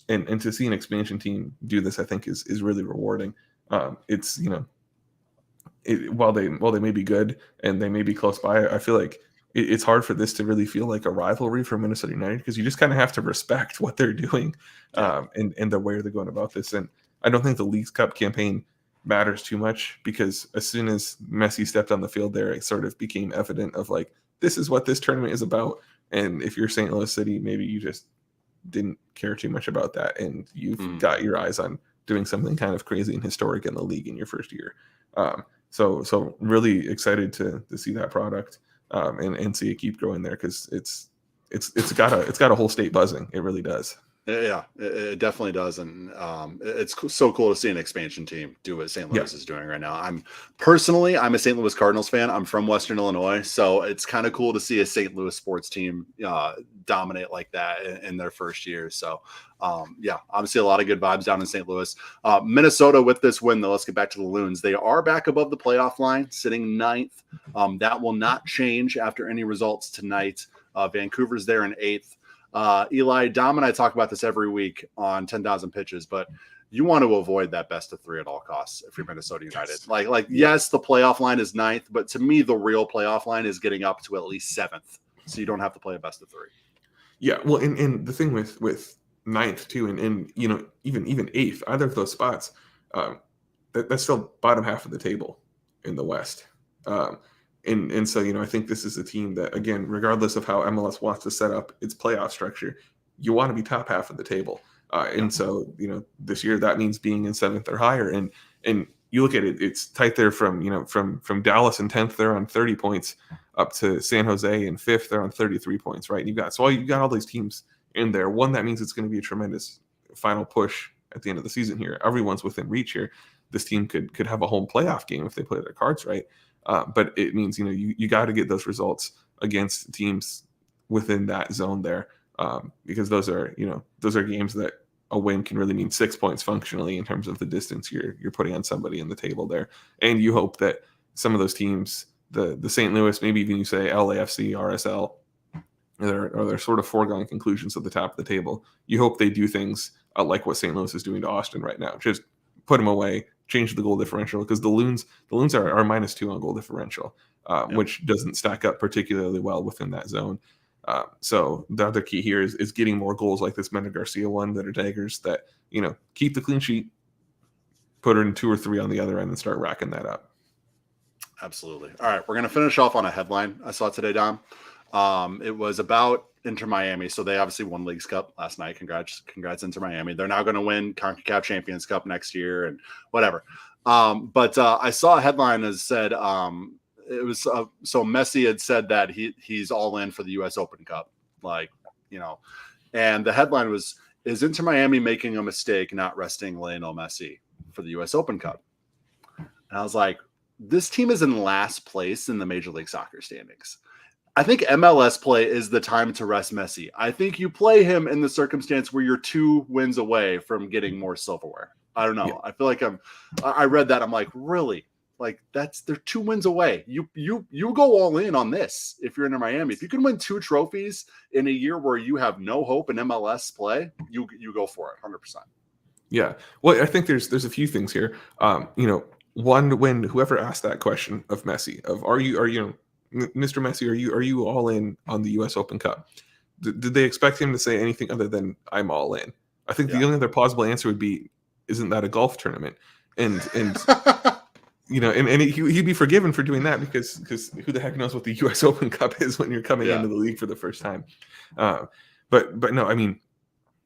and to see an expansion team do this, I think is really rewarding. It's while they may be good and they may be close by, I feel like it's hard for this to really feel like a rivalry for Minnesota United because you just kind of have to respect what they're doing and the way they're going about this. And I don't think the Leagues Cup campaign matters too much because as soon as Messi stepped on the field there, it sort of became evident of like, this is what this tournament is about. And if you're St. Louis City, maybe you just didn't care too much about that. And you've got your eyes on doing something kind of crazy and historic in the league in your first year. So really excited to see that product and see it keep growing there because it's got a whole state buzzing. It really does. Yeah, it definitely does, and it's so cool to see an expansion team do what St. Louis is doing right now. I'm a St. Louis Cardinals fan. I'm from Western Illinois, so it's kind of cool to see a St. Louis sports team dominate like that in their first year. So, obviously a lot of good vibes down in St. Louis. Minnesota with this win, though, let's get back to the Loons. They are back above the playoff line, sitting ninth. That will not change after any results tonight. Vancouver's there in eighth. Eli, Dom and I talk about this every week on 10,000 Pitches, but you want to avoid that best of 3 at all costs if you're Minnesota United. Yes, the playoff line is ninth, but to me, the real playoff line is getting up to at least 7th, so you don't have to play a best of 3. Yeah, well, and the thing with ninth too, and even eighth, either of those spots, that's still bottom half of the table in the West. And so, I think this is a team that, again, regardless of how MLS wants to set up its playoff structure, you want to be top half of the table. And so, this year that means being in 7th or higher. And you look at it, it's tight there from Dallas in 10th, they're on 30 points, up to San Jose in 5th, they're on 33 points, right? You got all these teams in there. One, that means it's going to be a tremendous final push at the end of the season here. Everyone's within reach here. This team could have a home playoff game if they play their cards right. But it means, you got to get those results against teams within that zone there because those are games that a win can really mean 6 points functionally in terms of the distance you're putting on somebody in the table there. And you hope that some of those teams, the St. Louis, maybe even you say LAFC, RSL, they're sort of foregone conclusions at the top of the table. You hope they do things like what St. Louis is doing to Austin right now. Just put them away, change the goal differential because the Loons are -2 on goal differential, which doesn't stack up particularly well within that zone. So the other key here is getting more goals like this Mender Garcia one that are daggers that keep the clean sheet, put her in 2 or 3 on the other end and start racking that up. Absolutely. All right, we're going to finish off on a headline I saw today, Dom. It was about Inter Miami. So they obviously won Leagues Cup last night. Congrats, Inter Miami. They're now going to win CONCACAF Champions Cup next year and whatever. But I saw a headline that said it was so Messi had said that he's all in for the U.S. Open Cup, and the headline was, "Is Inter Miami making a mistake not resting Lionel Messi for the U.S. Open Cup?" And I was like, this team is in last place in the Major League Soccer standings. I think MLS play is the time to rest Messi. I think you play him in the circumstance where you're 2 wins away from getting more silverware. I don't know. Yeah. I feel like I read that. I'm like, really? Like they're 2 wins away. You go all in on this if you're in Miami. If you can win 2 trophies in a year where you have no hope in MLS play, you go for it 100%. Yeah. Well, I think there's a few things here. One, when whoever asked that question of Messi, of are you Mr. Messi, are you all in on the U.S. Open Cup? Did they expect him to say anything other than I'm all in? I think the only other plausible answer would be, isn't that a golf tournament? And he'd be forgiven for doing that because who the heck knows what the U.S. Open Cup is when you're coming into the league for the first time. But no, I mean,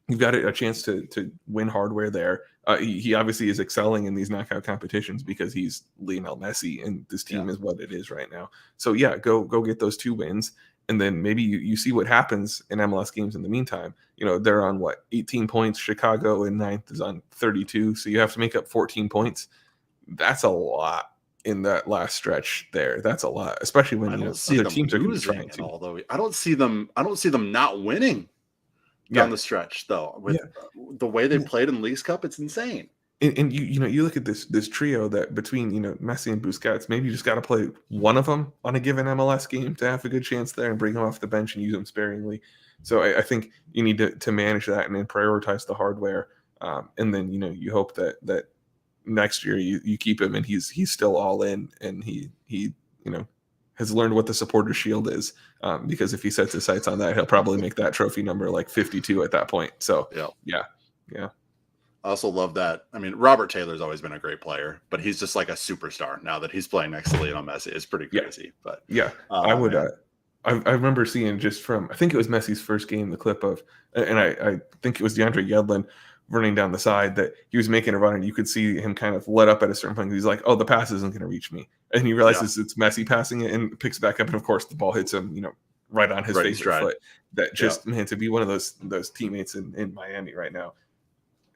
you've got a chance to win hardware there. He obviously is excelling in these knockout competitions because he's Lionel Messi, and this team is what it is right now. So yeah, go get those 2 wins, and then maybe you see what happens in MLS games in the meantime. They're on 18 points. Chicago in 9th is on 32, so you have to make up 14 points. That's a lot in that last stretch there. That's a lot, especially when other teams are going to be trying to. Although I don't see them not winning down the stretch, though. With the way they played in Leagues Cup, it's insane. And you look at this trio that between Messi and Busquets, maybe you just got to play one of them on a given MLS game to have a good chance there and bring them off the bench and use them sparingly. So I think you need to manage that and then prioritize the hardware. And then you hope that next year you keep him and he's still all in and he has learned what the supporter shield is, because if he sets his sights on that, he'll probably make that trophy number like 52 at that point. So yeah. I also love that. I mean, Robert Taylor's always been a great player, but he's just like a superstar now that he's playing next to Lionel Messi. It's pretty crazy. But I would. I remember seeing just from, I think it was Messi's first game, the clip of, and I think it was DeAndre Yedlin running down the side, that he was making a run and you could see him kind of let up at a certain point. He's like, oh, the pass isn't going to reach me. And he realizes it's Messi passing it and picks it back up. And of course the ball hits him, right on his favorite foot. That just, man, to be one of those teammates in Miami right now,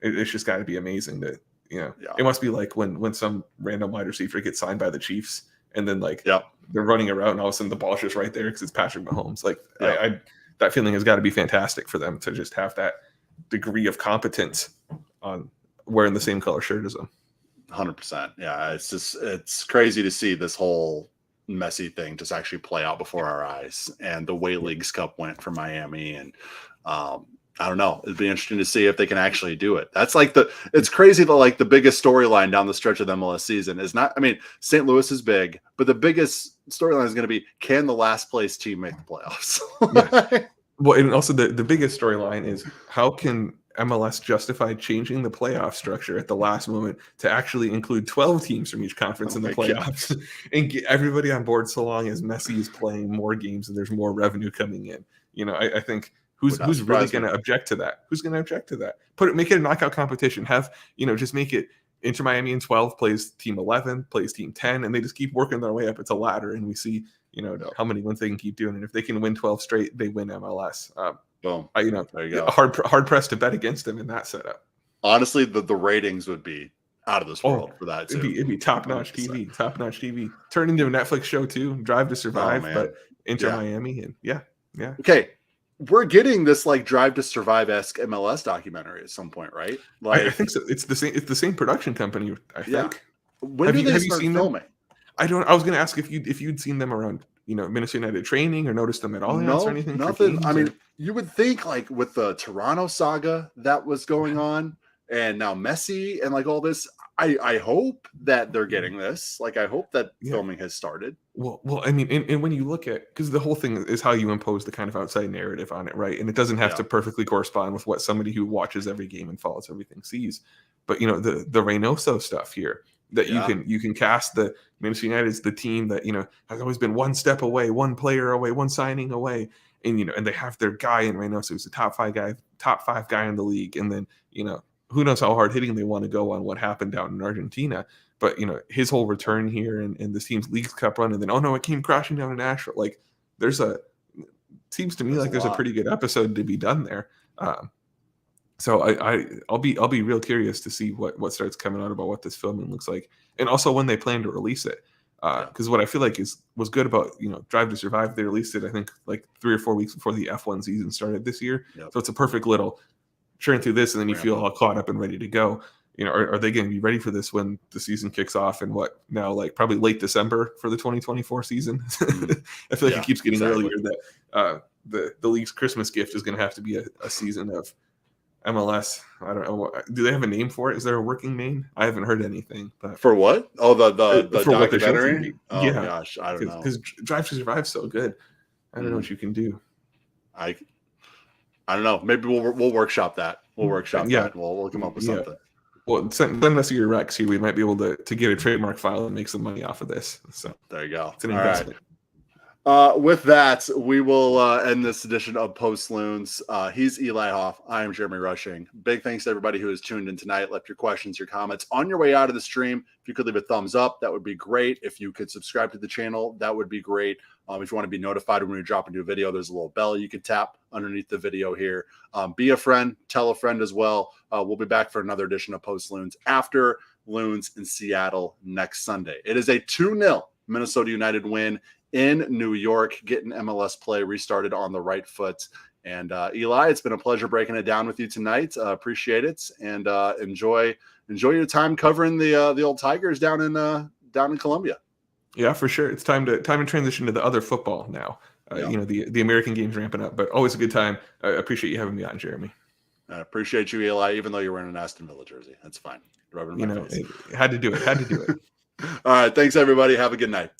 it's just got to be amazing that, it must be like when some random wide receiver gets signed by the Chiefs and then they're running around and all of a sudden the ball's just right there because it's Patrick Mahomes. Like that feeling has got to be fantastic for them to just have that degree of competence on wearing the same color shirt as them. 100%. Yeah. It's crazy to see this whole Messi thing just actually play out before our eyes, and the way Leagues Cup went for Miami. And I don't know, it'd be interesting to see if they can actually do it. That's like it's crazy that the biggest storyline down the stretch of the MLS season is not, I mean, St. Louis is big, but the biggest storyline is going to be, can the last place team make the playoffs? Well, and also the biggest storyline is, how can MLS justify changing the playoff structure at the last moment to actually include 12 teams from each conference in the playoffs and get everybody on board, so long as Messi is playing more games and there's more revenue coming in. I think who's really going to object to that? Who's going to object to that? Make it a knockout competition. Have, just make it Inter Miami in 12 plays team 11, plays team 10, and they just keep working their way up. It's a ladder, and we see how many wins they can keep doing. And if they can win 12 straight, they win MLS. Boom. There you go. Hard pressed to bet against them in that setup. Honestly, the ratings would be out of this world for that too. It'd be top-notch TV. Turn into a Netflix show too, Drive to Survive, but Inter Miami. And yeah. Okay. We're getting this Drive to Survive-esque MLS documentary at some point, right? I think so. It's the same production company, I think. Yeah. When do they start filming? I was going to ask if you'd seen them around, Minnesota United training or noticed them at all. No, or anything. Nothing. I mean, you would think with the Toronto saga that was going on, and now Messi and all this. I hope that they're getting this. I hope that filming has started. Well, I mean, and when you look at, because the whole thing is how you impose the kind of outside narrative on it, right? And it doesn't have to perfectly correspond with what somebody who watches every game and follows everything sees. But the Reynoso stuff here, that you can cast the Manchester United as the team that, has always been one step away, one player away, one signing away. And, and they have their guy in Reynoso, who's the top five guy in the league. And then, who knows how hard hitting they want to go on what happened down in Argentina. But, his whole return here and this team's Leagues Cup run, and then, oh no, it came crashing down in Nashville. Like seems to me like there's a pretty good episode to be done there. So I'll be real curious to see what starts coming out about what this filming looks like, and also when they plan to release it. Because what I feel like was good about Drive to Survive, they released it I think like 3 or 4 weeks before the F1 season started this year. So it's a perfect little churn through this, and then you feel all caught up and ready to go. Are they going to be ready for this when the season kicks off and what now, like probably late December for the 2024 season? I feel like it keeps getting earlier that the league's Christmas gift is going to have to be a season of MLS. I don't know. Do they have a name for it? Is there a working name? I haven't heard anything. But for what? Oh, the for documentary? Oh yeah. Gosh, I don't know. Because Drive to Survive is so good. I don't know what you can do. I don't know. Maybe we'll workshop that. We'll workshop that. We'll come up with something. Well, send us your recs here. We might be able to get a trademark file and make some money off of this. So there you go. It's an investment. With that, we will end this edition of Post Loons. He's Eli Hoff. I am Jeremy Rushing. Big thanks to everybody who has tuned in tonight. Left your questions, your comments on your way out of the stream. If you could leave a thumbs up, that would be great. If you could subscribe to the channel, that would be great. If you want to be notified when we drop a new video, there's a little bell you can tap underneath the video here. Be a friend, tell a friend as well. We'll be back for another edition of Post Loons after Loons in Seattle next Sunday. It is a 2-0 Minnesota United win in New York, getting MLS play restarted on the right foot. And Eli, it's been a pleasure breaking it down with you tonight. Appreciate it, and enjoy your time covering the old Tigers down in Colombia. Yeah, for sure. It's time to transition to the other football now. The American game's ramping up, but always a good time. I appreciate you having me on, Jeremy. I appreciate you, Eli, even though you're wearing an Aston Villa jersey. That's fine. Had to do it. All right. Thanks, everybody. Have a good night.